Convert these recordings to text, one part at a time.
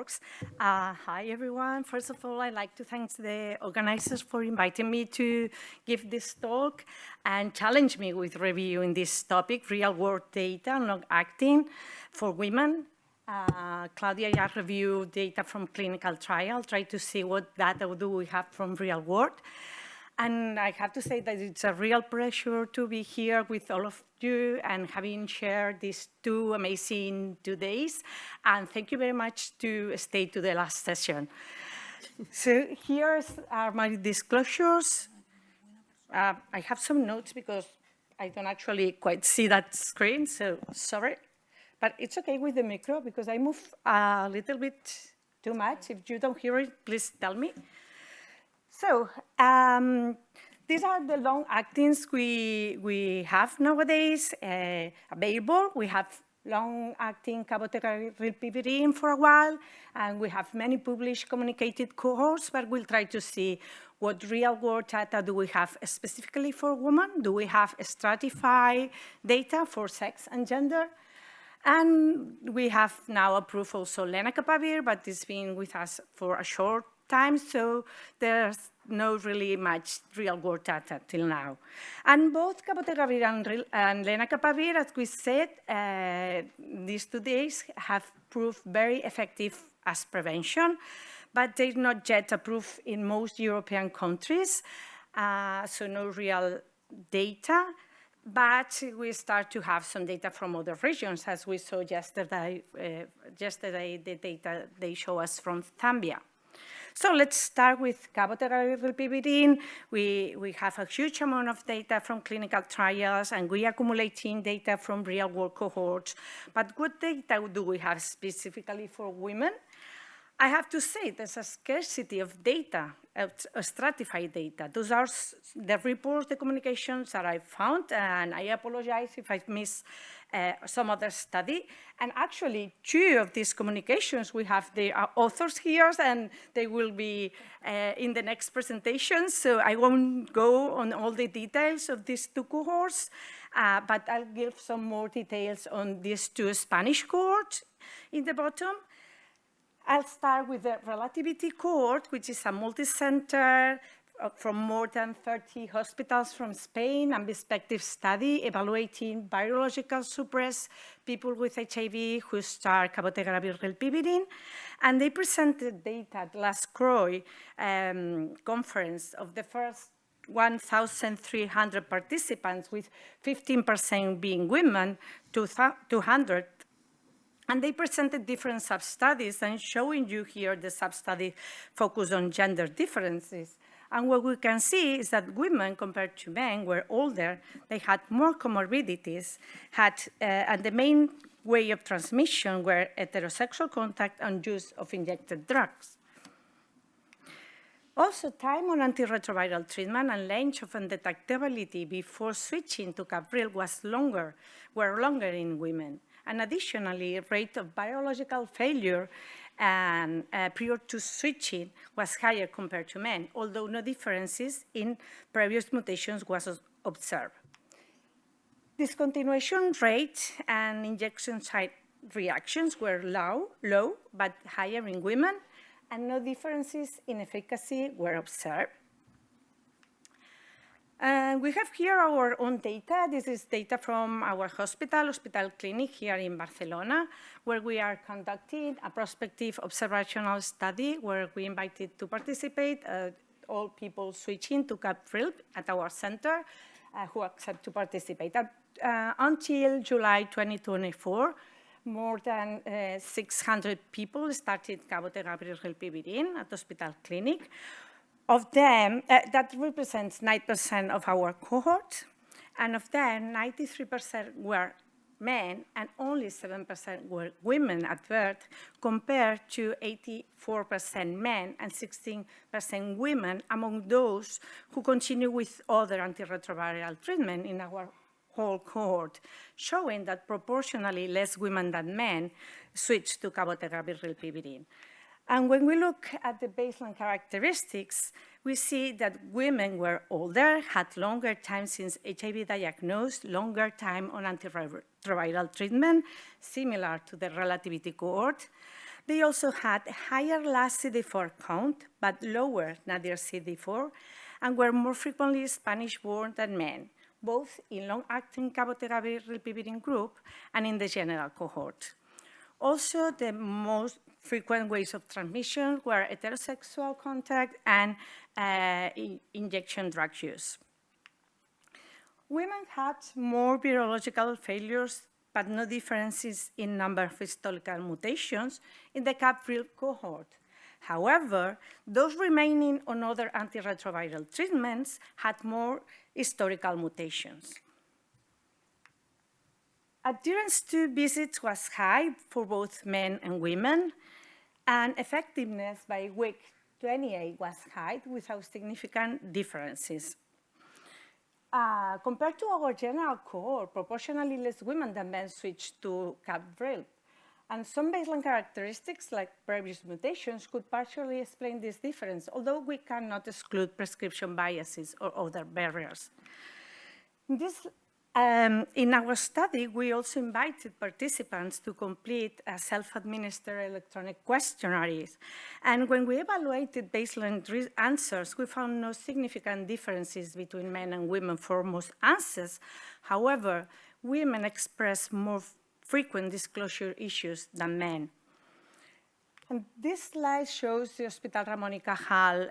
works. Hi, everyone. First of all, I'd like to thank the organizers for inviting me to give this talk and challenge me with reviewing this topic, real-world data on long-acting for women. Claudia just reviewed data from clinical trial, try to see what data do we have from real world. And I have to say that it's a real pleasure to be here with all of you and having shared these 2 amazing 2 days. And thank you very much to stay to the last session. So here are my disclosures. I have some notes because I don't actually quite see that screen, so sorry. But it's okay with the micro because I move a little bit too much. If you don't hear it, please tell me. So these are the long-actings we have nowadays available. We have long-acting cabotegravir for a while, and we have many published communicated cohorts, but we'll try to see what real-world data do we have specifically for women. Do we have stratified data for sex and gender? And we have now approved also lenacapavir, but it's been with us for a short time, so there's no really much real-world data till now. And both cabotegravir and lenacapavir, as we said, these 2 days have proved very effective as prevention, but they're not yet approved in most European countries, so no real data. But we start to have some data from other regions, as we saw yesterday, the data they show us from Zambia. So let's start with cabotegravir. We have a huge amount of data from clinical trials, and we are accumulating data from real-world cohorts. But what data do we have specifically for women? I have to say there's a scarcity of data, stratified data. Those are the reports, the communications that I found, and I apologize if I missed some other study. And actually, 2 of these communications, we have the authors here, and they will be in the next presentation. So I won't go on all the details of these 2 cohorts, but I'll give some more details on these 2 Spanish cohorts in the bottom. I'll start with the relativity cohort, which is a multi-center from more than 30 hospitals from Spain and perspective study evaluating virological suppressed people with HIV who start cabotegravir. And they presented data at last CROI conference of the first 1,300 participants, with 15% being women, 200. And they presented different sub-studies, and showing you here the sub-study focused on gender differences. And what we can see is that women, compared to men, were older, they had more comorbidities, and the main way of transmission were heterosexual contact and use of injected drugs. Also, time on antiretroviral treatment and length of undetectability before switching to Cabril were longer in women. And additionally, rate of biological failure and prior to switching was higher compared to men, although no differences in previous mutations was observed. Discontinuation rate and injection site reactions were low, but higher in women, and no differences in efficacy were observed. We have here our own data. This is data from our hospital, Clínic here in Barcelona, where we are conducting a prospective observational study where we invited to participate all people switching to Cabril at our center who accept to participate. Until July 2024, more than 600 people started cabotegravir at Hospital Clínic. Of them, that represents 9% of our cohort, and of them, 93% were men and only 7% were women at birth, compared to 84% men and 16% women among those who continue with other antiretroviral treatment in our whole cohort, showing that proportionally less women than men switch to cabotegravir. And when we look at the baseline characteristics, we see that women were older, had longer time since HIV diagnosed, longer time on antiretroviral treatment, similar to the relativity cohort. They also had a higher last CD4 count, but lower nadir CD4, and were more frequently Spanish-born than men, both in long-acting cabotegravir-rilpivirine group and in the general cohort. Also, the most frequent ways of transmission were heterosexual contact and injection drug use. Women had more virological failures, but no differences in number of histological mutations in the CAP-RIL cohort. However, those remaining on other antiretroviral treatments had more historical mutations. Adherence to visits was high for both men and women, and effectiveness by week 28 was high without significant differences. Compared to our general cohort, proportionally less women than men switched to CAP-RIL. And some baseline characteristics, like previous mutations, could partially explain this difference, although we cannot exclude prescription biases or other barriers. In our study, we also invited participants to complete a self-administered electronic questionnaires. And when we evaluated baseline answers, we found no significant differences between men and women for most answers. However, women express more frequent disclosure issues than men. And this slide shows the Hospital Ramon y Cajal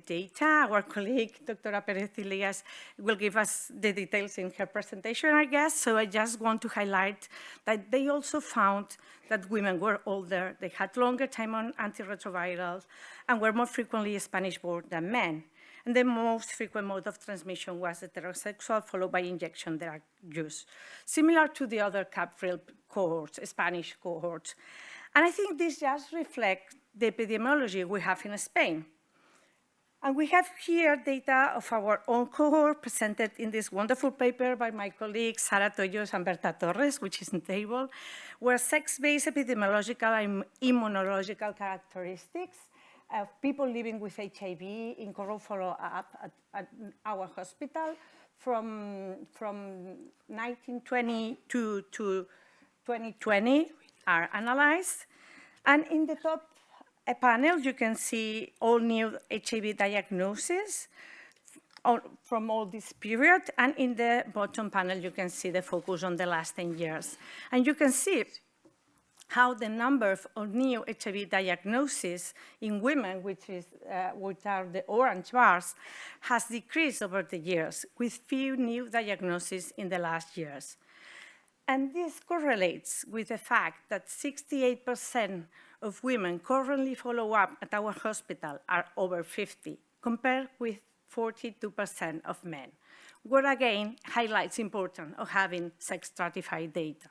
data. Our colleague, Dr. Perez Ilias, will give us the details in her presentation, I guess. So I just want to highlight that they also found that women were older, they had longer time on antiretrovirals, and were more frequently Spanish-born than men. And the most frequent mode of transmission was heterosexual, followed by injection drug use, similar to the other CAP-RIL cohorts, Spanish cohorts. And I think this just reflects the epidemiology we have in Spain. And we have here data of our own cohort presented in this wonderful paper by my colleagues Sara Toyos and Berta Torres, which is in the table, where sex-based epidemiological and immunological characteristics of people living with HIV in cohort follow-up at our hospital from 1920 to 2020 are analyzed. And in the top panel, you can see all new HIV diagnoses from all this period. And in the bottom panel, you can see the focus on the last 10 years. And you can see how the number of new HIV diagnoses in women, which are the orange bars, has decreased over the years, with few new diagnoses in the last years. And this correlates with the fact that 68% of women currently follow up at our hospital are over 50, compared with 42% of men, what again highlights the importance of having sex-stratified data.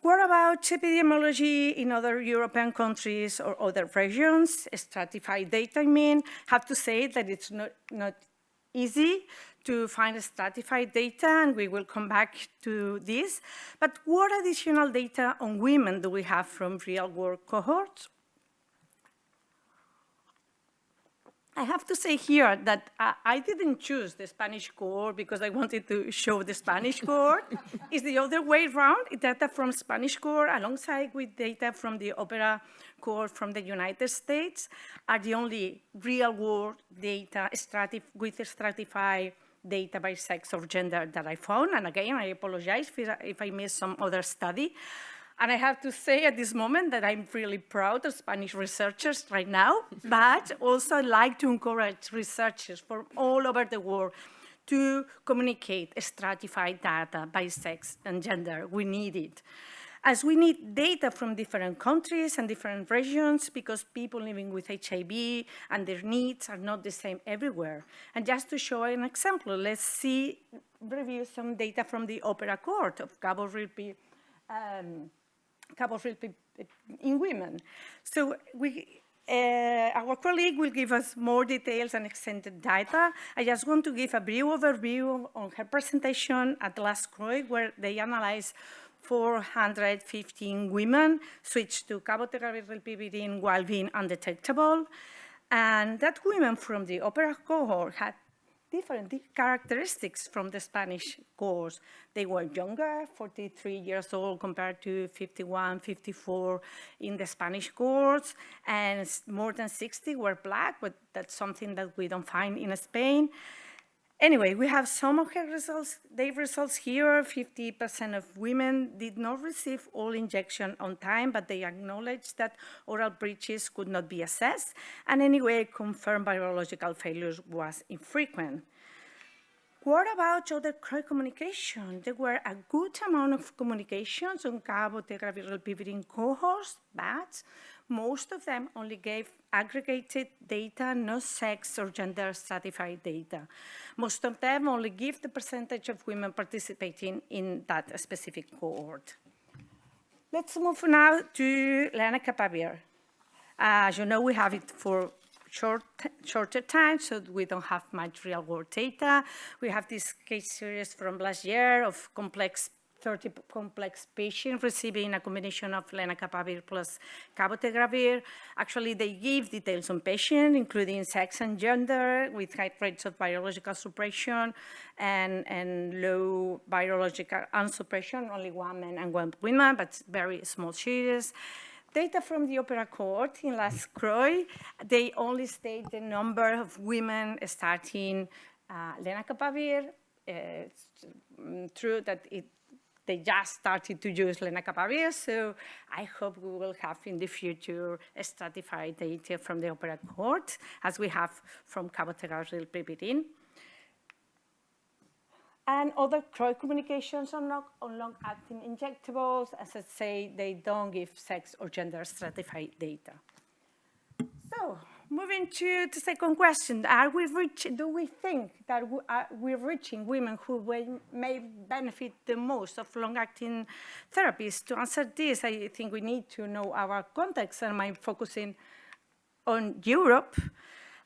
What about epidemiology in other European countries or other regions? Stratified data, I mean, have to say that it's not easy to find stratified data, and we will come back to this. But what additional data on women do we have from real-world cohorts? I have to say here that I didn't choose the Spanish cohort because I wanted to show the Spanish cohort. It's the other way around. Data from Spanish cohort alongside with data from the Opera cohort from the United States are the only real-world data with stratified data by sex or gender that I found. And again, I apologize if I missed some other study. And I have to say at this moment that I'm really proud of Spanish researchers right now, but also I'd like to encourage researchers from all over the world to communicate stratified data by sex and gender. We need it. As we need data from different countries and different regions because people living with HIV and their needs are not the same everywhere. And just to show an example, let's review some data from the Opera cohort of cabotegravir in women. So our colleague will give us more details and extended data. I just want to give a brief overview on her presentation at last CROI, where they analyzed 415 women switched to cabotegravir while being undetectable. And that women from the Opera cohort had different characteristics from the Spanish cohorts. They were younger, 43 years old compared to 51, 54 in the Spanish cohorts, and more than 60 were Black, but that's something that we don't find in Spain. Anyway, we have some of her results, their results here. 50% of women did not receive all injection on time, but they acknowledged that oral breaches could not be assessed, and anyway, confirmed virological failures was infrequent. What about other communication? There were a good amount of communications on cabotegravir rilpivirine cohorts, but most of them only gave aggregated data, no sex or gender stratified data. Most of them only give the percentage of women participating in that specific cohort. Let's move now to lenacapavir. As you know, we have it for shorter time, so we don't have much real-world data. We have this case series from last year of 30 complex patients receiving a combination of lenacapavir plus cabotegravir. Actually, they give details on patients, including sex and gender, with high rates of virological suppression and low virological unsuppression, only 1 man and 1 woman, but very small series. Data from the OPERA cohort in last CROI, they only state the number of women starting lenacapavir. It's true that they just started to use lenacapavir, so I hope we will have in the future stratified data from the OPERA cohort, as we have from cabotegravir rilpivirine. And other CROI communications on long-acting injectables, as I say, they don't give sex or gender stratified data. So, moving to the second question, do we think that we're reaching women who may benefit the most of long-acting therapies? To answer this, I think we need to know our context, and I'm focusing on Europe.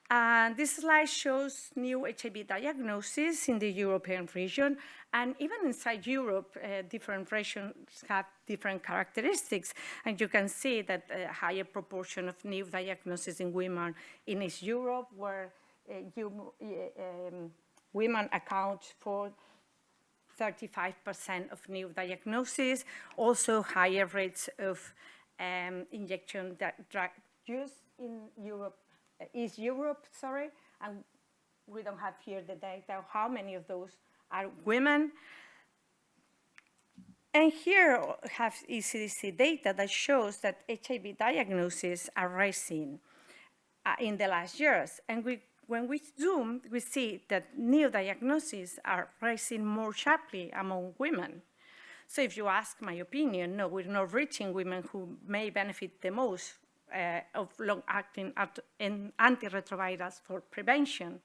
And this slide shows new HIV diagnosis in the European region, and even inside Europe, different regions have different characteristics. And you can see that a higher proportion of new diagnoses in women in East Europe, where women account for 35% of new diagnoses, also higher rates of injection drug use in Europe. East Europe, and we don't have here the data, how many of those are women. And here have ECDC data that shows that HIV diagnoses are rising in the last years. And when we zoom, we see that new diagnoses are rising more sharply among women. So if you ask my opinion, no, we're not reaching women who may benefit the most of long-acting antiretrovirals for prevention.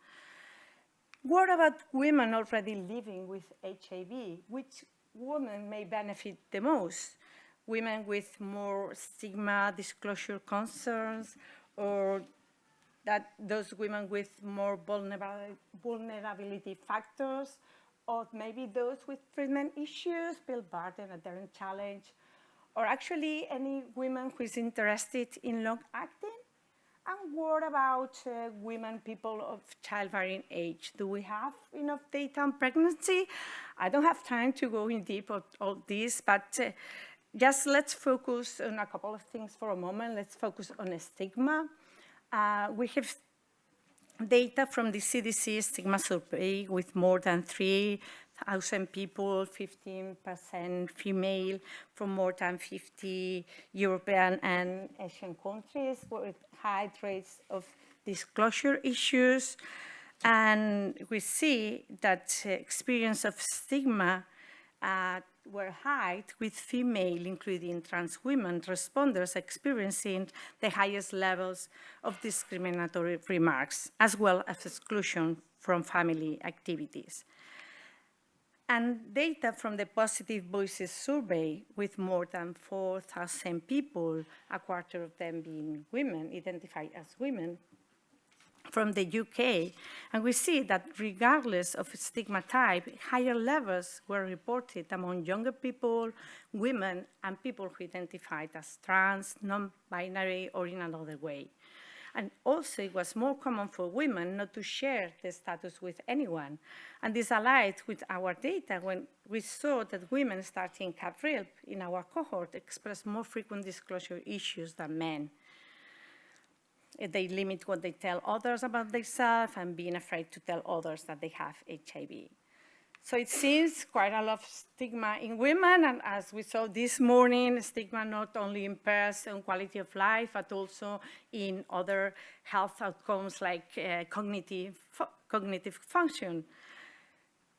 What about women already living with HIV? Which women may benefit the most? Women with more stigma, disclosure concerns, or those women with more vulnerability factors, or maybe those with treatment issues, pill burden, adherence challenge, or actually any women who is interested in long-acting? And what about people of childbearing age? Do we have enough data on pregnancy? I don't have time to go in deep on all this, but just let's focus on a couple of things for a moment. Let's focus on stigma. We have data from the CDC stigma survey with more than 3,000 people, 15% female from more than 50 European and Asian countries with high rates of disclosure issues. And we see that experience of stigma were high with female, including trans women, responders experiencing the highest levels of discriminatory remarks, as well as exclusion from family activities. And data from the Positive Voices survey with more than 4,000 people, a quarter of them being women, identified as women, from the UK, and we see that regardless of stigma type, higher levels were reported among younger people, women, and people who identified as trans, non-binary, or in another way. And also, it was more common for women not to share the status with anyone. And this aligned with our data when we saw that women starting CAP-RILP in our cohort expressed more frequent disclosure issues than men. They limit what they tell others about themselves and being afraid to tell others that they have HIV. So it seems quite a lot of stigma in women, and as we saw this morning, stigma not only impairs on quality of life, but also in other health outcomes like cognitive function.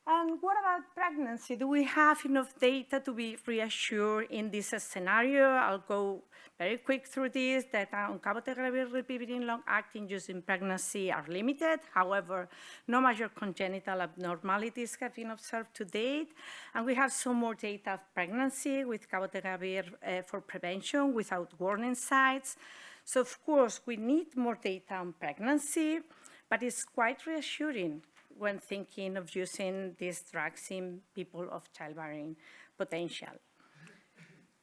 And what about pregnancy? Do we have enough data to be reassured in this scenario? I'll go very quick through this. Data on cabotegravir rilpivirine long-acting use in pregnancy are limited. However, no major congenital abnormalities have been observed to date. And we have some more data of pregnancy with cabotegravir for prevention without warning signs. So of course, we need more data on pregnancy, but it's quite reassuring when thinking of using these drugs in people of childbearing potential.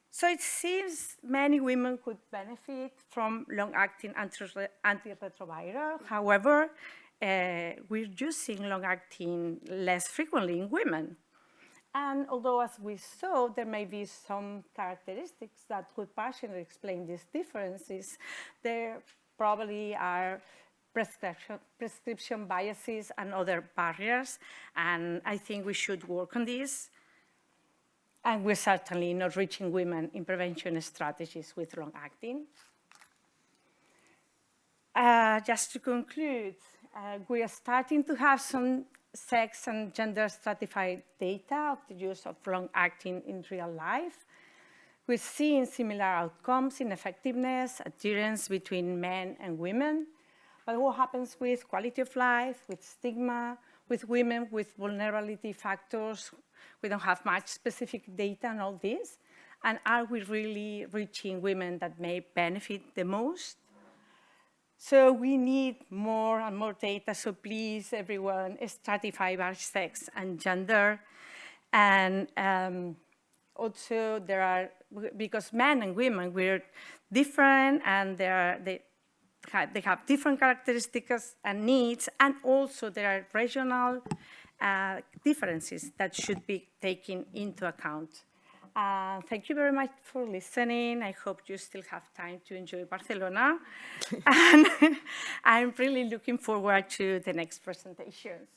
So it seems many women could benefit from long-acting antiretroviral. However, we're using long-acting less frequently in women. And although, as we saw, there may be some characteristics that could partially explain these differences, there probably are prescription biases and other barriers, and I think we should work on this. And we're certainly not reaching women in prevention strategies with long-acting. Just to conclude, we are starting to have some sex and gender stratified data of the use of long-acting in real life. We're seeing similar outcomes in effectiveness, adherence between men and women. But what happens with quality of life, with stigma, with women with vulnerability factors? We don't have much specific data on all this. And are we really reaching women that may benefit the most? So we need more and more data. So please, everyone, stratify by sex and gender. And also there are, because men and women, we're different, and they have different characteristics and needs, and also there are regional differences that should be taken into account. Thank you very much for listening. I hope you still have time to enjoy Barcelona. And I'm really looking forward to the next presentations.